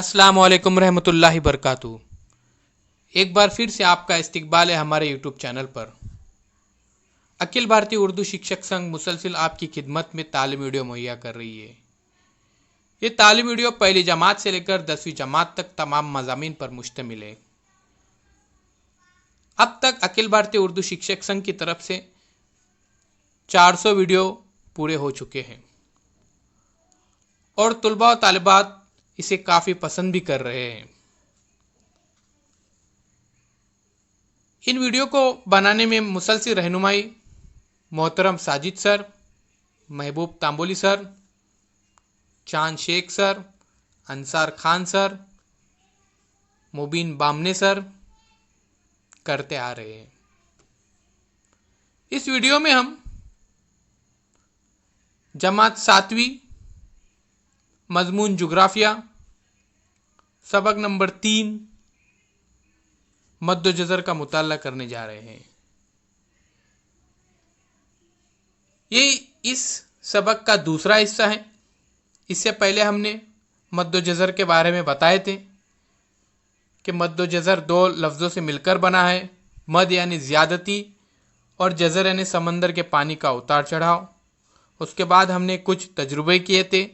अस्सलाम वालेकुम रहमतुल्लाहि बरकातहू। एक बार फिर से आपका इस्तकबाल है हमारे यूट्यूब चैनल पर। अखिल भारतीय उर्दू शिक्षक संघ मुसलसिल आपकी खिदमत में तालीम वीडियो मुहैया कर रही है। ये तालीम वीडियो पहली जमात से लेकर 10वीं जमात तक तमाम मज़ामीन पर मुश्तमिल है। अब तक अखिल भारतीय उर्दू शिक्षक संघ की तरफ से 400 वीडियो पूरे हो चुके हैं और तुलबा और तालिबात इसे काफ़ी पसंद भी कर रहे हैं। इन वीडियो को बनाने में मुसलसिल रहनुमाई मोहतरम साजिद सर, महबूब तांबोली सर, चांद शेख सर, अंसार खान सर, मुबीन बामने सर करते आ रहे हैं। इस वीडियो में हम जमात 7वीं मजमून जुग्राफिया सबक नंबर 3 मद्दो जज़र का मुताला करने जा रहे हैं। ये इस सबक का दूसरा हिस्सा है। इससे पहले हमने मद्दो जज़र के बारे में बताए थे कि मद्दो जज़र दो लफ्ज़ों से मिलकर बना है। मद यानी ज़्यादती और जज़र यानी समंदर के पानी का उतार चढ़ाव। उसके बाद हमने कुछ तजुर्बे किए थे,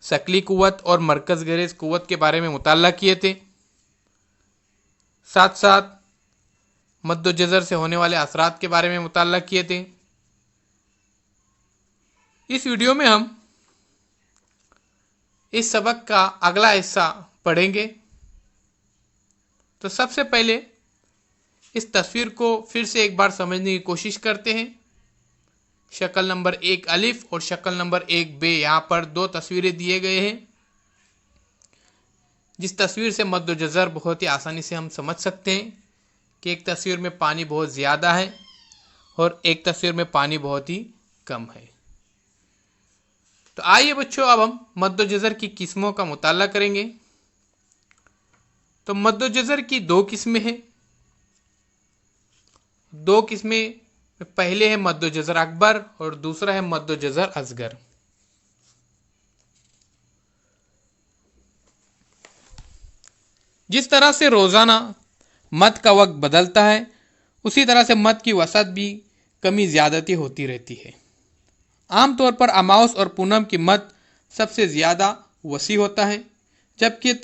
शकली कुव्वत और मरकज़ गरेज़ कुव्वत के बारे में मुताला किए थे। साथ साथ मद्दो जज़र से होने वाले असरात के बारे में मुताला किए थे। इस वीडियो में हम इस सबक का अगला हिस्सा पढ़ेंगे। तो सबसे पहले इस तस्वीर को फिर से एक बार समझने की कोशिश करते हैं। शक्ल नंबर 1 अलिफ और शक्ल नंबर 1 बे, यहाँ पर दो तस्वीरें दिए गए हैं। जिस तस्वीर से मद्दो जज़र बहुत ही आसानी से हम समझ सकते हैं कि एक तस्वीर में पानी बहुत ज़्यादा है और एक तस्वीर में पानी बहुत ही कम है। तो आइए बच्चों, अब हम मद्दो जज़र की किस्मों का मुताला करेंगे। तो मद्दो जज़र की दो किस्में हैं। दो किस्में, पहले है मद्दो जज़र अकबर और दूसरा है मद्दो जज़र असगर। जिस तरह से रोज़ाना मद का वक्त बदलता है, उसी तरह से मद की वसअत भी कमी ज़्यादती होती रहती है। आमतौर पर अमावस और पूनम की मद सबसे ज़्यादा वसी होता है, जबकि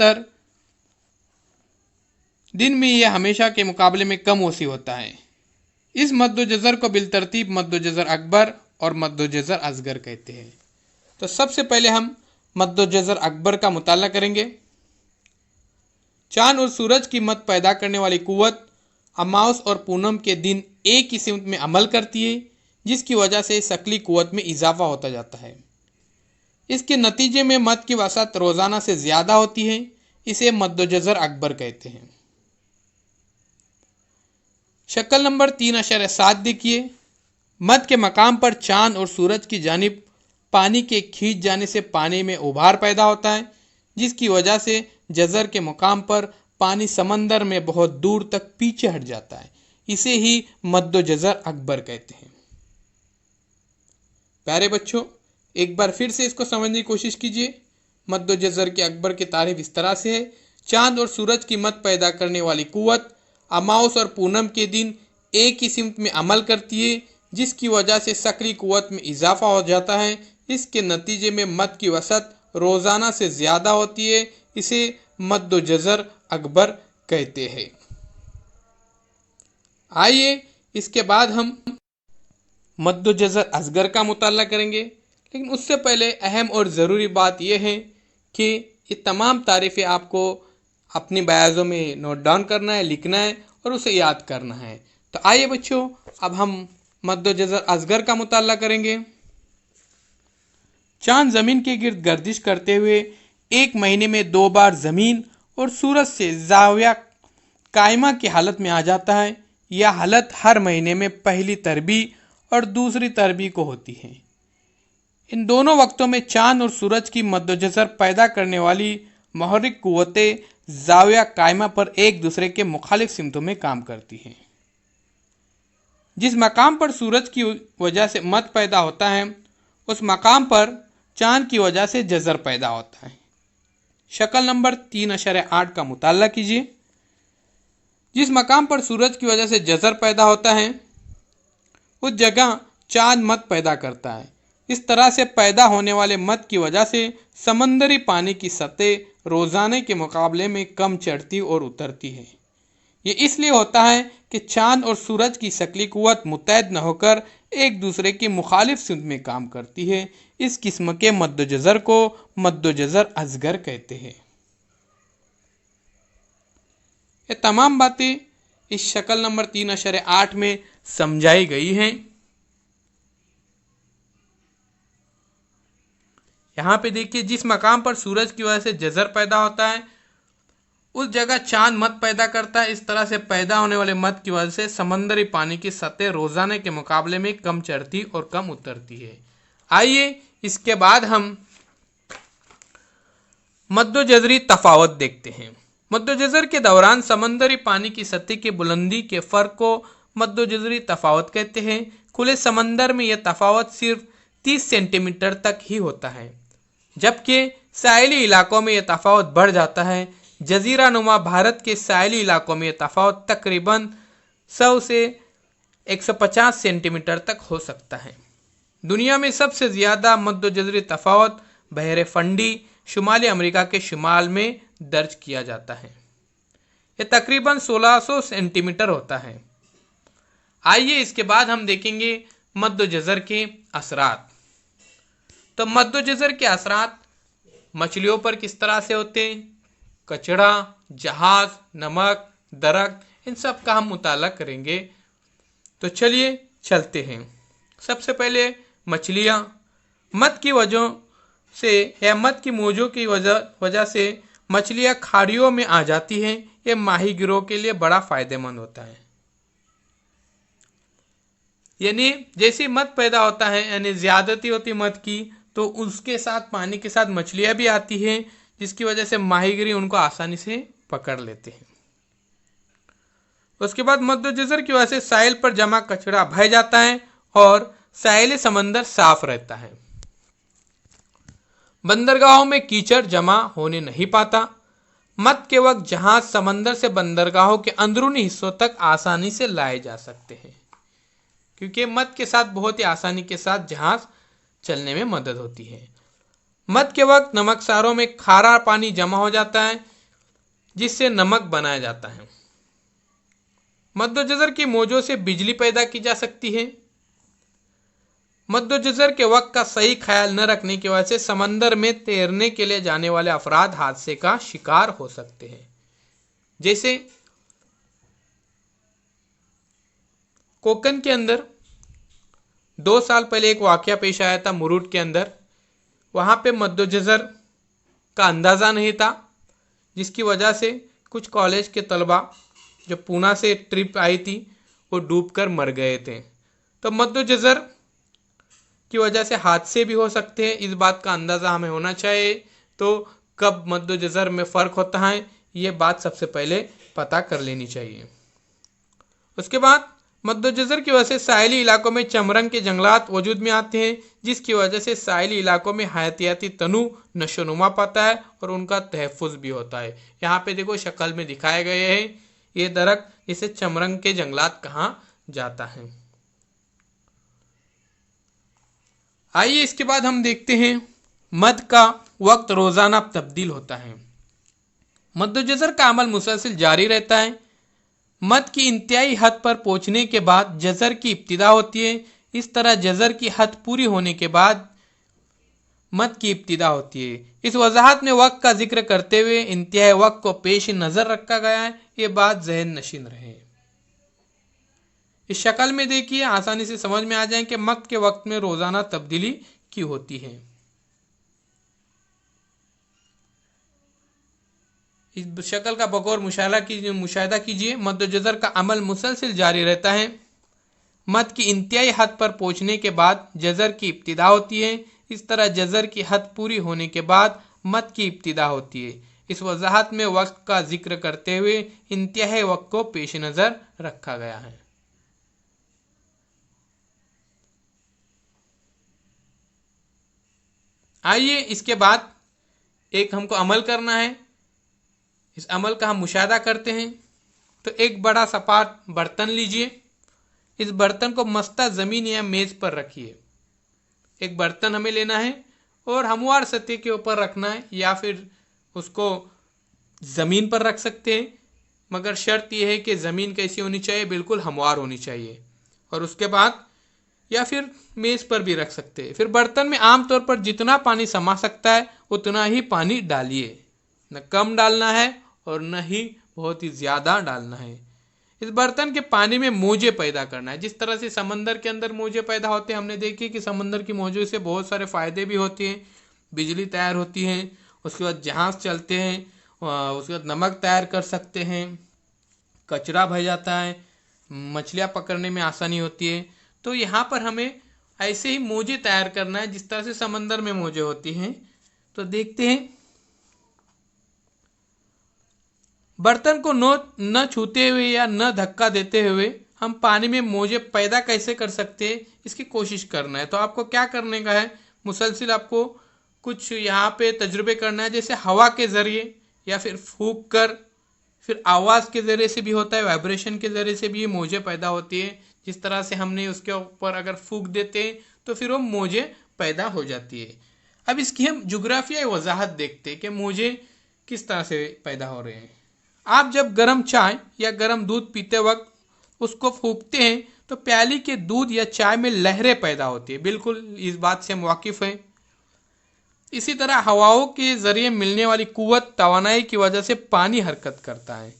दिन में यह हमेशा के मुकाबले में कम वसी होता है। इस मद्दो जज़र को बिलतरतीब मद्दो जज़र अकबर और मद्दो जज़र असगर कहते हैं। तो सबसे पहले हम मद्दो जज़र अकबर का मुताला करेंगे। चांद और सूरज की मद पैदा करने वाली कुव्वत अमावस और पूनम के दिन एक ही सिमत में अमल करती है, जिसकी वजह से शकली कुव्वत में इजाफा होता जाता है। इसके नतीजे में मद की वसअत रोज़ाना से ज़्यादा होती है। इसे मद्दो जज़र अकबर कहते हैं। शक्ल नंबर 3.7 देखिए। मद के मकाम पर चांद और सूरज की जानिब पानी के खींच जाने से पानी में उभार पैदा होता है, जिसकी वजह से जज़र के मुकाम पर पानी समंदर में बहुत दूर तक पीछे हट जाता है। इसे ही मद्दो जज़र अकबर कहते हैं। प्यारे बच्चों, एक बार फिर से इसको समझने की कोशिश कीजिए। मद्दो जज़र के अकबर की तारीफ इस तरह से है। चांद और सूरज की मद पैदा करने वाली कुव्वत अमावस और पूनम के दिन एक ही सिमत में अमल करती है, जिसकी वजह से शकली कुव्वत में इजाफा हो जाता है। इसके नतीजे में मद की वसअत रोज़ाना से ज़्यादा होती है। इसे मद्दो जज़र अकबर कहते हैं। आइए इसके बाद हम मद्दो जज़र असगर का मुताला करेंगे, लेकिन उससे पहले अहम और ज़रूरी बात यह है कि ये तमाम तारीफ़ें आपको अपनी बयाज़ों में नोट डाउन करना है, लिखना है और उसे याद करना है। तो आइए बच्चों, अब हम मद्दो जज़र असगर का मुताला करेंगे। चांद ज़मीन के गिर्द गर्दिश करते हुए एक महीने में 2 बार ज़मीन और सूरज से ज़ाविया कायमा की हालत में आ जाता है। यह हालत हर महीने में पहली तरबी और दूसरी तरबी को होती है। इन दोनों वक्तों में चांद और सूरज की मद्दो जज़र पैदा करने वाली महर्रिक कुव्वतें ज़ाविया कायमा पर एक दूसरे के मुखालिफ सिमतों में काम करती हैं। जिस मकाम पर सूरज की वजह से मद पैदा होता है, उस मकाम पर चांद की वजह से जज़र पैदा होता है। शक्ल नंबर 3.8 का मुताला कीजिए। जिस मकाम पर सूरज की वजह से जज़र पैदा होता है उस जगह चांद मद पैदा करता है। इस तरह से पैदा होने वाले मद की वजह से समंदरी पानी की सतह रोजाने के मुकाबले में कम चढ़ती और उतरती है। ये इसलिए होता है कि चांद और सूरज की शक्ली कुव्वत मुतहद न होकर एक दूसरे की मुखालिफ सिमत में काम करती है। इस किस्म के मद्दो जज़र को मद्दो जज़र असगर कहते हैं। ये तमाम बातें इस शक्ल नंबर 3.8 में समझाई गई हैं। यहाँ पे देखिए, जिस मकाम पर सूरज की वजह से जज़र पैदा होता है उस जगह चांद मद पैदा करता है। इस तरह से पैदा होने वाले मद की वजह से समंदरी पानी की सतह रोजाने के मुकाबले में कम चढ़ती और कम उतरती है। आइए इसके बाद हम मद्दो जज़री तफावत देखते हैं। मद्दो जज़र के दौरान समंदरी पानी की सतह की बुलंदी के फ़र्क को मद्दो जज़री तफावत कहते हैं। खुले समंदर में यह तफावत सिर्फ 30 सेंटीमीटर तक ही होता है, जबकि साहिली इलाकों में यह तफावत बढ़ जाता है। जजीरा नुमा भारत के साहिली इलाकों में यह तफावत तकरीबन 100 से 150 सेंटीमीटर तक हो सकता है। दुनिया में सबसे ज़्यादा मद्दो जज़री तफावत बहरे फंडी शुमाली अमेरिका के शुमाल में दर्ज किया जाता है। यह तकरीबन 1600 सेंटीमीटर होता है। आइए इसके बाद हम देखेंगे मद्दो जज़र के असरात। तो मद्दो जज़र के असरात मछलियों पर किस तरह से होते हैं, कचड़ा, जहाज, नमक, दरख्त, इन सब का हम मुताला करेंगे। तो चलिए चलते हैं। सबसे पहले मछलियाँ मद की वजह से या मद की मौजों की वजह से मछलियाँ खाड़ियों में आ जाती हैं। ये माहीगिरों के लिए बड़ा फ़ायदेमंद होता है। यानी जैसे मद पैदा होता है, यानी ज़्यादती होती मद की, तो उसके साथ पानी के साथ मछलियाँ भी आती हैं, जिसकी वजह से माहीगिरी उनको आसानी से पकड़ लेते हैं। उसके बाद मद्दो जज़र की वजह से साहिल पर जमा कचरा बह जाता है और साहिल समंदर साफ रहता है। बंदरगाहों में कीचड़ जमा होने नहीं पाता। मद के वक्त जहाज समंदर से बंदरगाहों के अंदरूनी हिस्सों तक आसानी से लाए जा सकते हैं, क्योंकि मद के साथ बहुत ही आसानी के साथ जहाज चलने में मदद होती है। मद के वक्त नमकसारों में खारा पानी जमा हो जाता है, जिससे नमक बनाया जाता है। मद्दो जज़र की मौजों से बिजली पैदा की जा सकती है। मद्दो जज़र के वक्त का सही ख्याल न रखने की वजह से समंदर में तैरने के लिए जाने वाले अफराद हादसे का शिकार हो सकते हैं। जैसे कोकन के अंदर 2 साल पहले एक वाकया पेश आया था मुरुड के अंदर। वहाँ पे मद्दो जज़र का अंदाज़ा नहीं था, जिसकी वजह से कुछ कॉलेज के तलबा जो पूना से ट्रिप आई थी वो डूबकर मर गए थे। तो मद्दो जज़र की वजह से हादसे भी हो सकते हैं, इस बात का अंदाज़ा हमें होना चाहिए। तो कब मद्दो जज़र में फ़र्क होता है ये बात सबसे पहले पता कर लेनी चाहिए। उसके बाद मद्दो जज़र की वजह से साहिली इलाकों में चमरंग के जंगलात वजूद में आते हैं, जिसकी वजह से साहिली इलाकों में हयातियाती तनु नशोनुमा पाता है और उनका तहफ़्फ़ुज़ भी होता है। यहाँ पे देखो शक्ल में दिखाए गए हैं ये दरख्त, जिसे चमरंग के जंगलात कहा जाता है। आइए इसके बाद हम देखते हैं मद का वक्त रोज़ाना तब्दील होता है। मद्दो जज़र का अमल मुसलसिल जारी रहता है। मद की इंतहाई हद पर पहुंचने के बाद जज़र की इब्तिदा होती है। इस तरह जज़र की हद पूरी होने के बाद मद की इब्तिदा होती है। इस वजाहत में वक्त का जिक्र करते हुए इंतहाई वक्त को पेश नज़र रखा गया है। ये बात ज़हन नशीन रहे। इस शक्ल में देखिए, आसानी से समझ में आ जाए कि मद के वक्त में रोज़ाना तब्दीली क्यों होती है। इस शक्ल का बगौर मुशाहिदा कीजिए। मद्दो जज़र का अमल मुसलसिल जारी रहता है। मद की इंतहाई हद पर पहुंचने के बाद जज़र की इब्तिदा होती है। इस तरह जज़र की हद पूरी होने के बाद मद की इब्तिदा होती है। इस वजाहत में वक्त का जिक्र करते हुए इंतहाई वक्त को पेश नज़र रखा गया है। आइए इसके बाद एक हमको अमल करना है, इस अमल का हम मुशाहदा करते हैं। तो एक बड़ा सपाट बर्तन लीजिए, इस बर्तन को मस्ता ज़मीन या मेज़ पर रखिए। एक बर्तन हमें लेना है और हमवार सतह के ऊपर रखना है, या फिर उसको ज़मीन पर रख सकते हैं, मगर शर्त यह है कि ज़मीन कैसी होनी चाहिए, बिल्कुल हमवार होनी चाहिए। और उसके बाद या फिर मेज़ पर भी रख सकते हैं। फिर बर्तन में आमतौर पर जितना पानी समा सकता है उतना ही पानी डालिए, न कम डालना है और न ही बहुत ही ज़्यादा डालना है। इस बर्तन के पानी में मौजें पैदा करना है। जिस तरह से समंदर के अंदर मौजें पैदा होते हैं, हमने देखी कि समंदर की मौजों से बहुत सारे फ़ायदे भी होते हैं। बिजली तैयार होती है, उसके बाद जहाज़ चलते हैं, उसके बाद नमक तैयार कर सकते हैं, कचरा भर जाता है, मछलियाँ पकड़ने में आसानी होती है। तो यहाँ पर हमें ऐसे ही मौजें तैयार करना है जिस तरह से समंदर में मौजें होती हैं। तो देखते हैं, बर्तन को न छूते हुए या न धक्का देते हुए हम पानी में मौजें पैदा कैसे कर सकते हैं, इसकी कोशिश करना है। तो आपको क्या करने का है, मुसलसिल आपको कुछ यहाँ पे तजुर्बे करना है, जैसे हवा के ज़रिए या फिर फूंक कर, फिर आवाज़ के ज़रिए से भी होता है, वाइब्रेशन के ज़रिए से भी ये मौजें पैदा होती है। जिस तरह से हमने उसके ऊपर अगर फूंक देते हैं तो फिर वो मौजें पैदा हो जाती है। अब इसकी हम जुग्राफियाई वजाहत देखते हैं कि मौजें किस तरह से पैदा हो रहे हैं। आप जब गर्म चाय या गर्म दूध पीते वक्त उसको फूंकते हैं तो प्याली के दूध या चाय में लहरें पैदा होती है। बिल्कुल इस बात से हम वाकिफ़ हैं। इसी तरह हवाओं के जरिए मिलने वाली कुव्वत तवानाई की वजह से पानी हरकत करता है।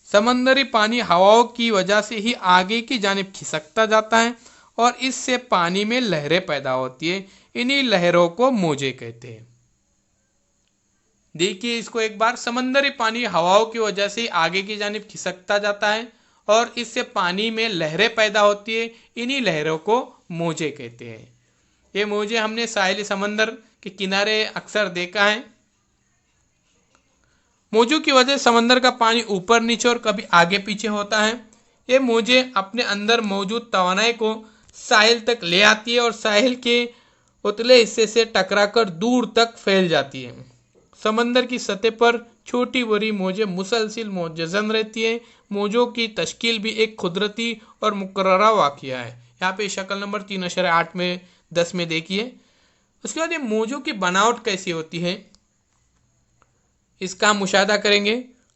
समंदरी पानी हवाओं की वजह से ही आगे की जानिब खिसकता जाता है और इससे पानी में लहरें पैदा होती है। इन्हीं लहरों को मौजें कहते हैं। देखिए इसको एक बार, समंदरी पानी हवाओं की वजह से आगे की जानिब खिसकता जाता है और इससे पानी में लहरें पैदा होती है। इन्हीं लहरों को मौजें कहते हैं। ये मौजें हमने साहिली समंदर के किनारे अक्सर देखा है। मौजों की वजह से समंदर का पानी ऊपर नीचे और कभी आगे पीछे होता है। ये मौजें अपने अंदर मौजूद तवानाई को साहिल तक ले आती है और साहिल के उतले हिस्से से टकराकर दूर तक फैल जाती है। समंदर की सतह पर छोटी बड़ी मौजें मुसलसिल मौजज़न रहती है। मौजों की तश्कील भी एक कुदरती और मुकर्ररा वाक़िया है। यहाँ पे शक्ल नंबर 3.8 में 10 में देखिए। उसके बाद ये मौजों की बनावट कैसी होती है, इसका हम मुशाहदा करेंगे।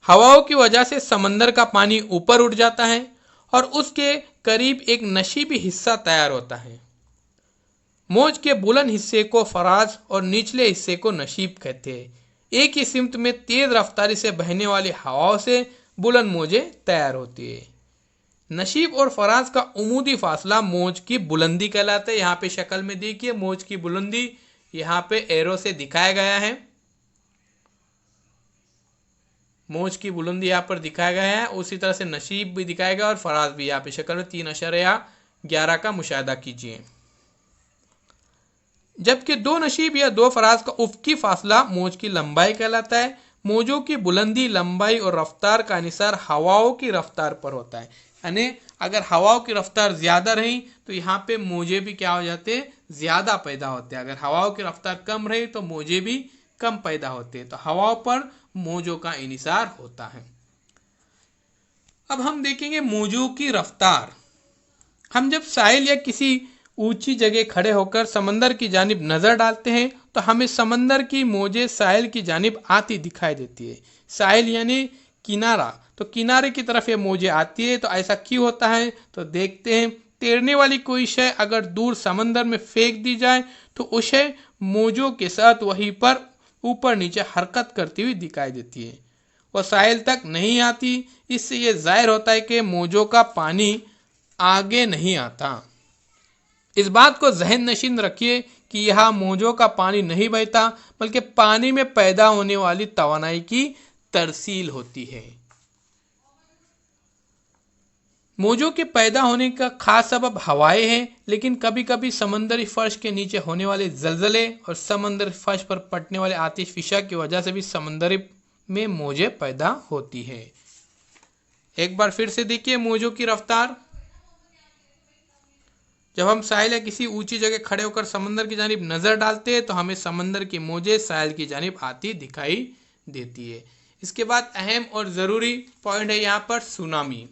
हवाओं की वजह से समंदर का पानी ऊपर उठ जाता है और उसके करीब एक नशीबी हिस्सा तैयार होता है। मौज के बुलंद हिस्से को फराज और निचले हिस्से को नशीब कहते हैं। एक ही सिमत में तेज रफ्तारी से बहने वाली हवाओं से बुलंद मौजें तैयार होती है। नशीब और फराज का उमूदी फासला मौज की बुलंदी कहलाता है। यहाँ पे शक्ल में देखिए मौज की बुलंदी यहाँ पे एरो से दिखाया गया है। मौज की बुलंदी यहाँ पर दिखाया गया है, उसी तरह से नशीब भी दिखाया गया और फराज भी। यहाँ पे शक्ल में 3.11 का मुशाहदा कीजिए। जबकि 2 नशीब या 2 फराज का उफ़क़ी फासला मौज की लंबाई कहलाता है। मौजों की बुलंदी, लंबाई और रफ्तार का अनिसार हवाओं की रफ्तार पर होता है। यानी अगर हवाओं की रफ्तार ज़्यादा रही तो यहाँ पे मौजे भी क्या हो जाते हैं, ज़्यादा पैदा होते हैं। अगर हवाओं की रफ्तार कम रही तो मौजे भी कम पैदा होते हैं। तो हवाओं पर मौजों का इनिसार होता है। अब हम देखेंगे मौजों की रफ्तार। हम जब साहिल या किसी ऊंची जगह खड़े होकर समंदर की जानिब नज़र डालते हैं तो हमें समंदर की मौजें साहिल की जानिब आती दिखाई देती है। साहिल यानी किनारा, तो किनारे की तरफ ये मौजें आती है। तो ऐसा क्यों होता है, तो देखते हैं। तैरने वाली कोई शय अगर दूर समंदर में फेंक दी जाए तो उसे मौजों के साथ वहीं पर ऊपर नीचे हरकत करती हुई दिखाई देती है, वह साहिल तक नहीं आती। इससे ये जाहिर होता है कि मौजों का पानी आगे नहीं आता। इस बात को जहन नशीन रखिए कि यह मौजों का पानी नहीं बहता, बल्कि पानी में पैदा होने वाली तवानाई की तरसील होती है। मौजों के पैदा होने का खास सबब हवाएं हैं, लेकिन कभी कभी समंदरी फर्श के नीचे होने वाले जलजले और समंदरी फर्श पर पड़ने वाले आतिशफिशा की वजह से भी समंदरी में मौजें पैदा होती है। एक बार फिर से देखिए मौजों की रफ्तार। जब हम साहिल या किसी ऊंची जगह खड़े होकर समंदर की जानिब नजर डालते हैं तो हमें समंदर की मौजें साहिल की जानिब आती दिखाई देती है। इसके बाद अहम और जरूरी पॉइंट है यहाँ पर सुनामी।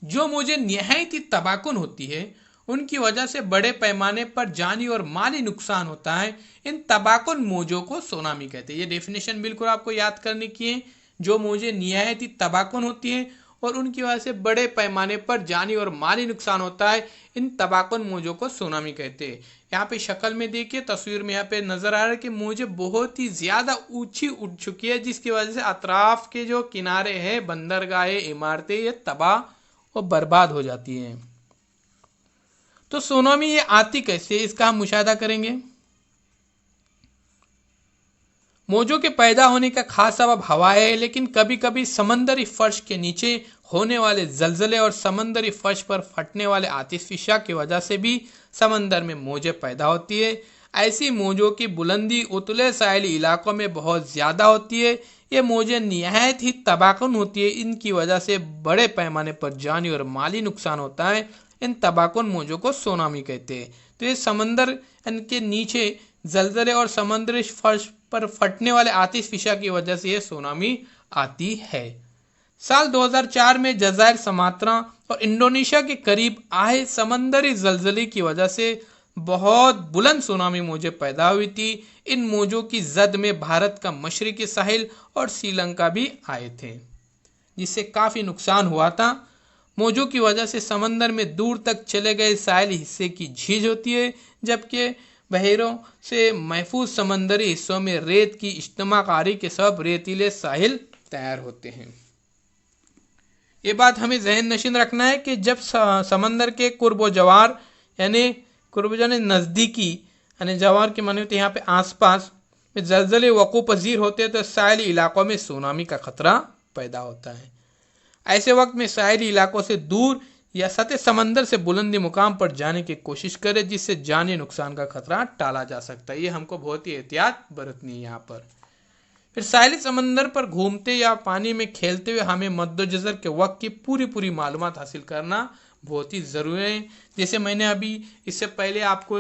जो मौजें निहायत ही तबाहकुन होती है, उनकी वजह से बड़े पैमाने पर जानी और माली नुकसान होता है। इन तबाहकुन मौजों को सुनामी कहते हैं। ये डेफिनेशन बिल्कुल आपको याद करने की है। जो मौजें निहायत ही तबाहकुन होती हैं और उनकी वजह से बड़े पैमाने पर जानी और माली नुकसान होता है, इन तबाहकुन मौजों को सुनामी कहते हैं। यहाँ पे शक्ल में देखिए, तस्वीर में यहाँ पे नजर आ रहा है कि मौजें बहुत ही ज्यादा ऊंची उठ चुकी है, जिसकी वजह से अतराफ के जो किनारे हैं, बंदरगाहें, इमारतें, ये तबाह और बर्बाद हो जाती हैं। तो सुनामी ये आती कैसे, इसका हम मुशाहिदा करेंगे। मौजों के पैदा होने का खास सबब हवा है, लेकिन कभी कभी समंदरी फर्श के नीचे होने वाले जलजले और समंदरी फर्श पर फटने वाले आतिशफिशा की वजह से भी समंदर में मौजें पैदा होती है। ऐसी मौजों की बुलंदी उतले साहिली इलाकों में बहुत ज़्यादा होती है। ये मौजें निहायत ही तबाहकुन होती है। इनकी वजह से बड़े पैमाने पर जानी और माली नुकसान होता है। इन तबाहकुन मौजों को सुनामी कहते हैं। तो ये समंदर के नीचे जलजले और समुद्री फर्श पर फटने वाले आतिशफिशा की वजह से ये सुनामी आती है। साल 2004 में जज़ायर सुमात्रा और इंडोनेशिया के करीब आए समंदरी जलजले की वजह से बहुत बुलंद सुनामी मौजें पैदा हुई थी। इन मौजों की जद में भारत का मशरकी साहिल और श्रीलंका भी आए थे, जिससे काफ़ी नुकसान हुआ था। मौजों की वजह से समंदर में दूर तक चले गए साहिली हिस्से की झीज होती है, जबकि बहरों से महफूज समंदरी हिस्सों में रेत की इज्तिमाकारी के सबब रेतीले साहिल तैयार होते हैं। ये बात हमें जहन नशीन रखना है कि जब समंदर के कुर्ब जवार यानी कुर्ब यानी नज़दीकी यानी जवार के माने तो यहाँ पे आसपास में जलजले वक़ू पजीर होते हैं तो साहिली इलाकों में सुनामी का खतरा पैदा होता है। ऐसे वक्त में साहिली इलाकों से दूर या सतह समंदर से बुलंदी मुकाम पर जाने की कोशिश करें, जिससे जानी नुकसान का खतरा टाला जा सकता है। ये हमको बहुत ही एहतियात बरतनी है यहाँ पर। फिर साहिली समंदर पर घूमते या पानी में खेलते हुए हमें मद्दोजज़र के वक्त की पूरी मालूमात हासिल करना बहुत ही ज़रूरी है। जैसे मैंने अभी इससे पहले आपको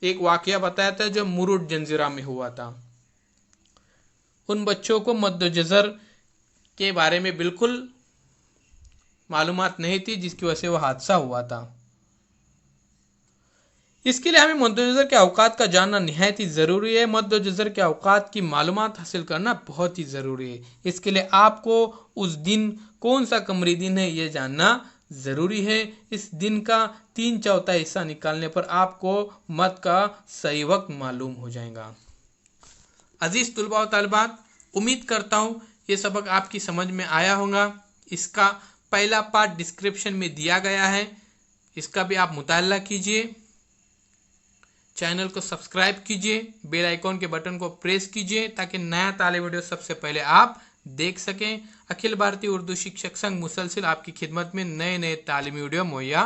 एक वाक़या बताया था जो मुरुड जंजीरा में हुआ था। उन बच्चों को मद्दोजज़र के बारे में बिल्कुल मालूमात नहीं थी, जिसकी वजह से वो हादसा हुआ था। इसके लिए हमें मद्दोजज़र के औकात का जानना निहायत ही ज़रूरी है। मद्दोजज़र के औकात की मालूमात हासिल करना बहुत ही ज़रूरी है। इसके लिए आपको उस दिन कौन सा कमरी दिन है ये जानना ज़रूरी है। इस दिन का 3/4 हिस्सा निकालने पर आपको मद का सही वक्त मालूम हो जाएगा। अजीज़ तुलबा व तालिबात, उम्मीद करता हूँ ये सबक आपकी समझ में आया होगा। इसका पहला पार्ट डिस्क्रिप्शन में दिया गया है, इसका भी आप मुताला कीजिए। चैनल को सब्सक्राइब कीजिए, बेल आइकॉन के बटन को प्रेस कीजिए ताकि नया तालीम वीडियो सबसे पहले आप देख सकें। अखिल भारतीय उर्दू शिक्षक संघ मुसलसिल आपकी खिदमत में नए तालीमी वीडियो मुहैया